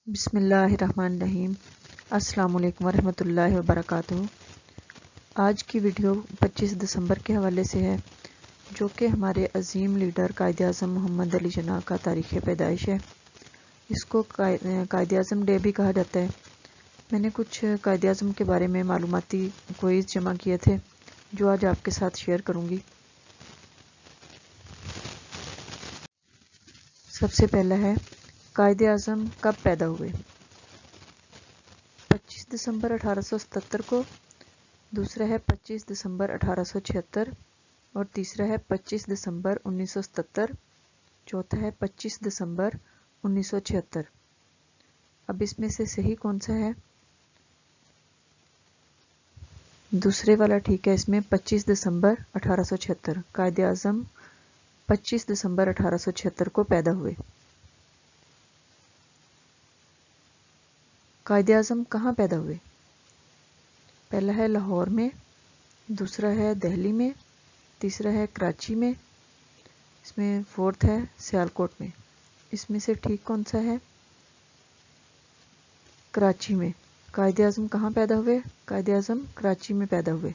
بسم اللہ الرحمن الرحیم۔ السلام علیکم ورحمۃ اللہ وبرکاتہ۔ آج کی ویڈیو 25 دسمبر کے حوالے سے ہے، جو کہ ہمارے عظیم لیڈر قائد اعظم محمد علی جناح کا تاریخ پیدائش ہے۔ اس کو قائد اعظم ڈے بھی کہا جاتا ہے۔ میں نے کچھ قائد اعظم کے بارے میں معلوماتی کوئز جمع کیے تھے، جو آج آپ کے ساتھ شیئر کروں گی۔ سب سے پہلا ہے، قائد اعظم کب پیدا ہوئے؟ 25 دسمبر 1877 کو، دوسرا ہے 25 دسمبر 1876 اور تیسرا ہے 25 دسمبر 1977، چوتھا ہے 25 دسمبر 1976۔ اب اس میں سے صحیح کون سا ہے؟ دوسرے والا ٹھیک ہے۔ اس میں 25 دسمبر 1876، قائد اعظم 25 دسمبر 1876 کو پیدا ہوئے۔ قائد اعظم کہاں پیدا ہوئے؟ پہلا ہے لاہور میں، دوسرا ہے دہلی میں، تیسرا ہے کراچی میں، اس میں فورتھ ہے سیالکوٹ میں۔ اس میں سے ٹھیک کون سا ہے؟ کراچی میں۔ قائد اعظم کہاں پیدا ہوئے؟ قائد اعظم کراچی میں پیدا ہوئے۔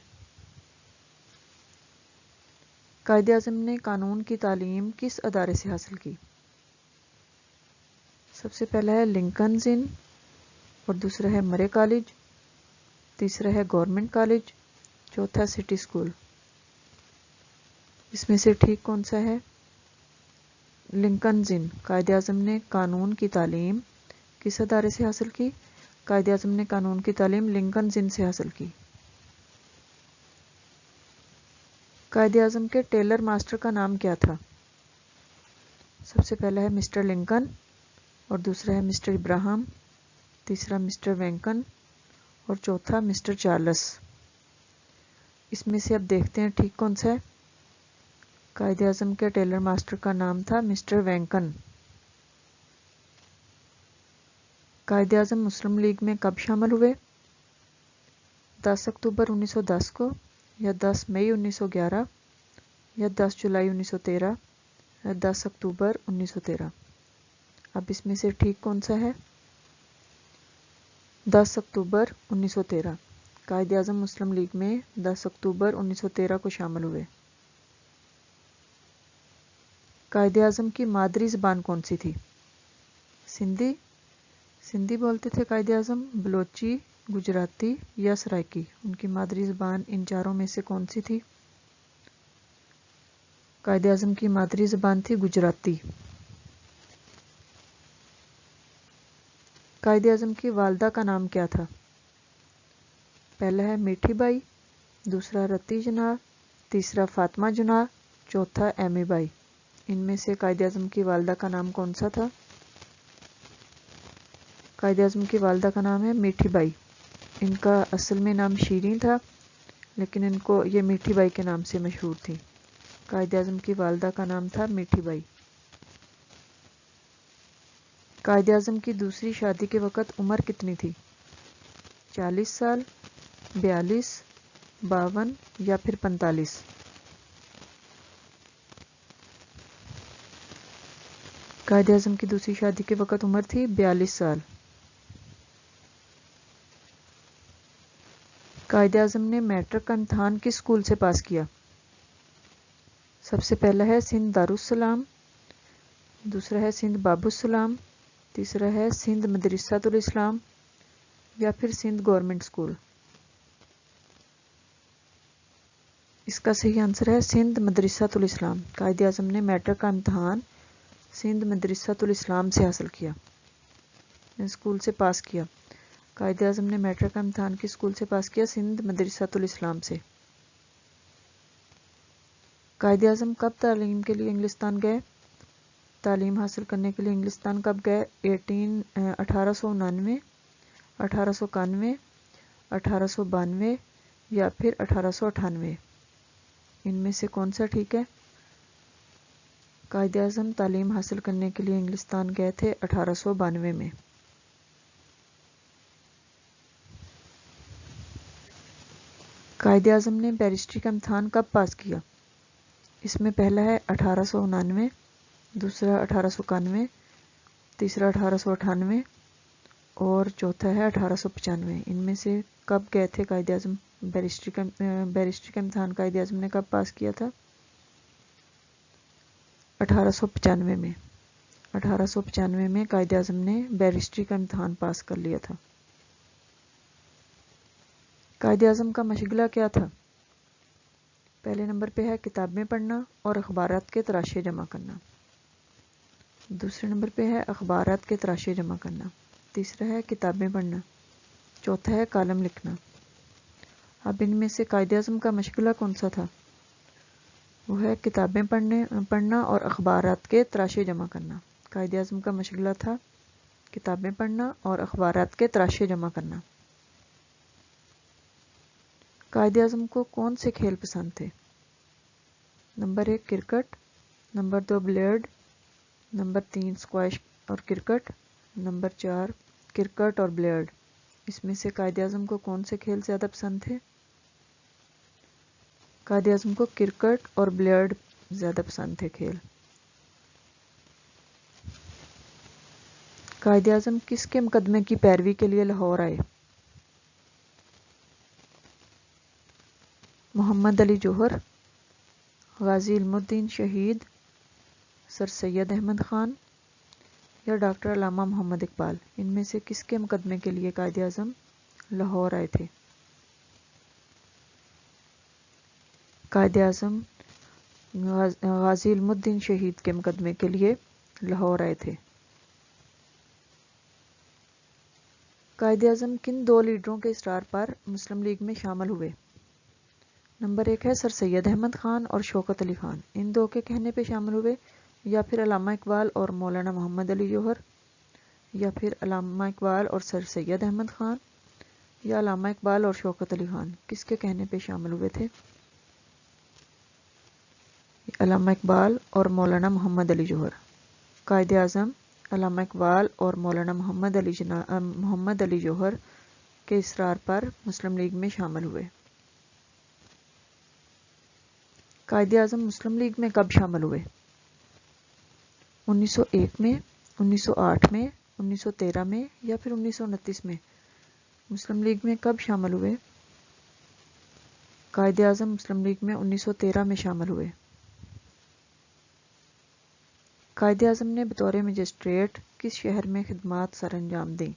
قائد اعظم نے قانون کی تعلیم کس ادارے سے حاصل کی؟ سب سے پہلا ہے لنکنز ان، اور دوسرا ہے مرے کالج، تیسرا ہے گورنمنٹ کالج، چوتھا سٹی اسکول۔ اس میں سے ٹھیک کون سا ہے؟ لنکنز ان۔ قائد اعظم نے قانون کی تعلیم کس ادارے سے حاصل کی؟ قائد اعظم نے قانون کی تعلیم لنکنز ان سے حاصل کی۔ قائد اعظم کے ٹیلر ماسٹر کا نام کیا تھا؟ سب سے پہلا ہے مسٹر لنکن، اور دوسرا ہے مسٹر ابراہم، تیسرا مسٹر وینکن اور چوتھا مسٹر چارلس۔ اس میں سے اب دیکھتے ہیں ٹھیک کون سا ہے۔ قائد اعظم کے ٹیلر ماسٹر کا نام تھا مسٹر وینکن۔ قائد اعظم مسلم لیگ میں کب شامل ہوئے؟ 10 اکتوبر 1910 کو، یا 10 مئی 1911، یا 10 جولائی 1913، یا 10 اکتوبر 1913۔ اب اس میں سے ٹھیک کون سا ہے؟ 10 اکتوبر 1913۔ قائد اعظم مسلم لیگ میں 10 اکتوبر 1913 کو شامل ہوئے۔ قائد اعظم کی مادری زبان کون سی تھی؟ سندھی بولتے تھے قائد اعظم، بلوچی، گجراتی یا سرائکی۔ ان کی مادری زبان ان چاروں میں سے کون سی تھی؟ قائد اعظم کی مادری زبان تھی گجراتی۔ قائد اعظم کی والدہ کا نام کیا تھا؟ پہلا ہے میٹھی بائی، دوسرا رتی جناح، تیسرا فاطمہ جناح، چوتھا ایمی بائی۔ ان میں سے قائد اعظم کی والدہ کا نام کون سا تھا؟ قائد اعظم کی والدہ کا نام ہے میٹھی بائی۔ ان کا اصل میں نام شیریں تھا، لیکن ان کو یہ میٹھی بائی کے نام سے مشہور تھی۔ قائد اعظم کی والدہ کا نام تھا میٹھی بائی۔ قائد اعظم کی دوسری شادی کے وقت عمر کتنی تھی؟ 40 سال، 42، 52 یا پھر 45۔ قائد اعظم کی دوسری شادی کے وقت عمر تھی 42 سال۔ قائد اعظم نے میٹرک کا امتحان کس اسکول سے پاس کیا؟ سب سے پہلا ہے سندھ دارالسلام، دوسرا ہے سندھ باب السلام، تیسرا ہے سندھ مدرسۃ الاسلام یا پھر سندھ گورنمنٹ اسکول۔ اس کا صحیح آنسر ہے سندھ مدرسۃ الاسلام۔ قائد اعظم نے میٹرک کا امتحان سندھ مدرسۃ الاسلام سے حاصل کیا، اسکول سے پاس کیا۔ قائد اعظم نے میٹرک کا امتحان کس اسکول سے پاس کیا؟ سندھ مدرسۃ الاسلام سے۔ قائد اعظم کب تعلیم کے لیے انگلستان گئے؟ تعلیم حاصل کرنے کے لیے انگلستان کب گئے؟ 1899، 1891، 1892 یا پھر 1898۔ ان میں سے کون سا ٹھیک ہے؟ قائد اعظم تعلیم حاصل کرنے کے لیے انگلستان گئے تھے 1892 میں۔ قائد اعظم نے بیرسٹری کا امتحان کب پاس کیا؟ اس میں پہلا ہے 1899، دوسرا 1891، تیسرا 1898 اور چوتھا ہے 1895۔ ان میں سے کب گئے تھے قائد اعظم بیرسٹری کا امتحان قائد اعظم نے کب پاس کیا تھا؟ 1895 میں۔ 1895 میں قائد اعظم نے بیرسٹری کا امتحان پاس کر لیا تھا۔ قائد اعظم کا مشغلہ کیا تھا؟ پہلے نمبر پہ ہے کتابیں پڑھنا اور اخبارات کے تراشے جمع کرنا۔ دوسرے نمبر پہ ہے اخبارات کے تراشے جمع کرنا۔ تیسرا ہے کتابیں پڑھنا۔ چوتھا ہے کالم لکھنا۔ اب ان میں سے قائد اعظم کا مشغلہ کون سا تھا؟ وہ ہے کتابیں پڑھنا اور اخبارات کے تراشے جمع کرنا۔ قائد اعظم کا مشغلہ تھا کتابیں پڑھنا اور اخبارات کے تراشے جمع کرنا۔ قائد اعظم کو کون سے کھیل پسند تھے؟ Number 1 cricket, number 2 billiard, number 3 squash اور کرکٹ، نمبر 4 کرکٹ اور بلیئرڈ۔ اس میں سے قائد اعظم کو کون سے کھیل زیادہ پسند تھے؟ قائد اعظم کو کرکٹ اور بلیئرڈ زیادہ پسند تھے کھیل۔ قائد اعظم کس کے مقدمے کی پیروی کے لیے لاہور آئے؟ محمد علی جوہر، غازی علم الدین شہید، سر سید احمد خان یا ڈاکٹر علامہ محمد اقبال۔ ان میں سے کس کے مقدمے کے لیے قائد اعظم لاہور آئے تھے؟ قائد اعظم غازی علم الدین شہید کے مقدمے کے لیے لاہور آئے تھے۔ قائد اعظم کن دو لیڈروں کے اصرار پر مسلم لیگ میں شامل ہوئے؟ نمبر 1 ہے سر سید احمد خان اور شوکت علی خان۔ ان دو کے کہنے پہ شامل ہوئے یا پھر علامہ اقبال اور مولانا محمد علی جوہر، یا پھر علامہ اقبال اور سر سید احمد خان، یا علامہ اقبال اور شوکت علی خان؟ کس کے کہنے پہ شامل ہوئے تھے؟ علامہ اقبال اور مولانا محمد علی جوہر۔ قائد اعظم علامہ اقبال اور مولانا محمد علی جوہر کے اصرار پر مسلم لیگ میں شامل ہوئے۔ قائد اعظم مسلم لیگ میں کب شامل ہوئے؟ 1901 میں، 1908 میں، 1913 میں یا پھر 1929 میں؟ مسلم لیگ میں کب شامل ہوئے؟ قائد اعظم مسلم لیگ میں 1913 میں شامل ہوئے۔ قائد اعظم نے بطور مجسٹریٹ کس شہر میں خدمات سر انجام دیں؟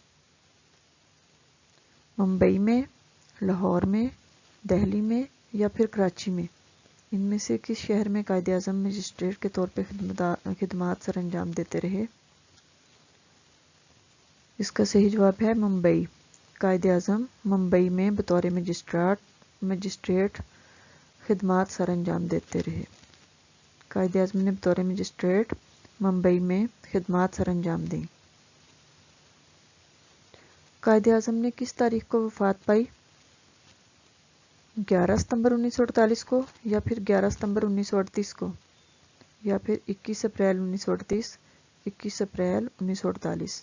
ممبئی میں، لاہور میں، دہلی میں یا پھر کراچی میں؟ ان میں سے کس شہر میں قائد اعظم مجسٹریٹ کے طور پہ خدمات سر انجام دیتے رہے؟ اس کا صحیح جواب ہے ممبئی۔ قائد اعظم ممبئی میں بطور مجسٹریٹ خدمات سر انجام دیتے رہے۔ قائد اعظم نے بطور مجسٹریٹ ممبئی میں خدمات سر انجام دیں۔ قائد اعظم نے کس تاریخ کو وفات پائی؟ 11 ستمبر 1948 کو یا پھر 11 ستمبر 1938 کو یا پھر 21 اپریل 1938، 21 اپریل 1948؟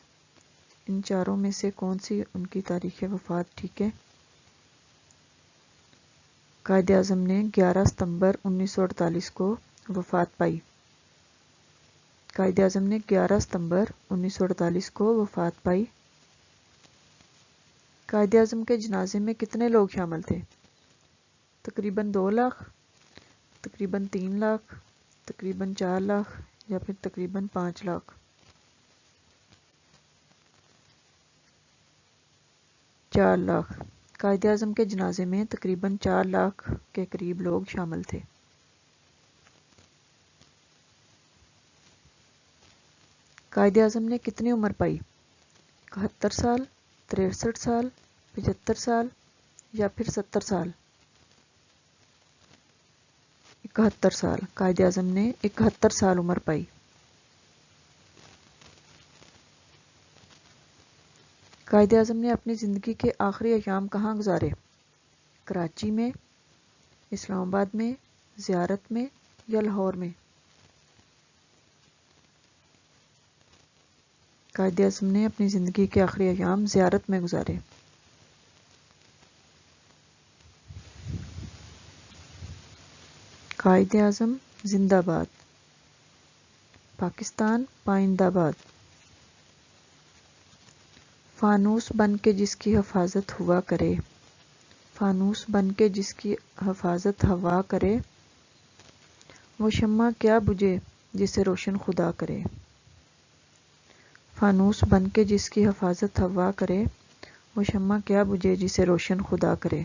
ان چاروں میں سے کون سی ان کی تاریخ وفات ٹھیک ہے؟ قائد اعظم نے 11 ستمبر 1948 کو وفات پائی۔ قائد اعظم نے 11 ستمبر 1948 کو وفات پائی۔ قائد اعظم کے جنازے میں کتنے لوگ شامل تھے؟ تقریباً 2 لاکھ، تقریباً 3 لاکھ، تقریباً 4 لاکھ یا پھر تقریباً 5 لاکھ؟ 4 لاکھ۔ قائد اعظم کے جنازے میں تقریباً 4 لاکھ کے قریب لوگ شامل تھے۔ قائد اعظم نے کتنی عمر پائی؟ 71 سال، 63 سال، 75 سال یا پھر 70 سال؟ 71 سال۔ قائد اعظم نے 71 سال عمر پائی۔ قائد اعظم نے اپنی زندگی کے آخری ایام کہاں گزارے؟ کراچی میں، اسلام آباد میں، زیارت میں یا لاہور میں؟ قائد اعظم نے اپنی زندگی کے آخری ایام زیارت میں گزارے۔ قائد اعظم زندہ باد، پاکستان پائندہ باد۔ فانوس بن کے جس کی حفاظت ہوا کرے، فانوس بن کے جس کی حفاظت ہوا کرے، وہ شمع کیا بجھے جسے روشن خدا کرے۔ فانوس بن کے جس کی حفاظت ہوا کرے، وہ شمع کیا بجھے جسے روشن خدا کرے۔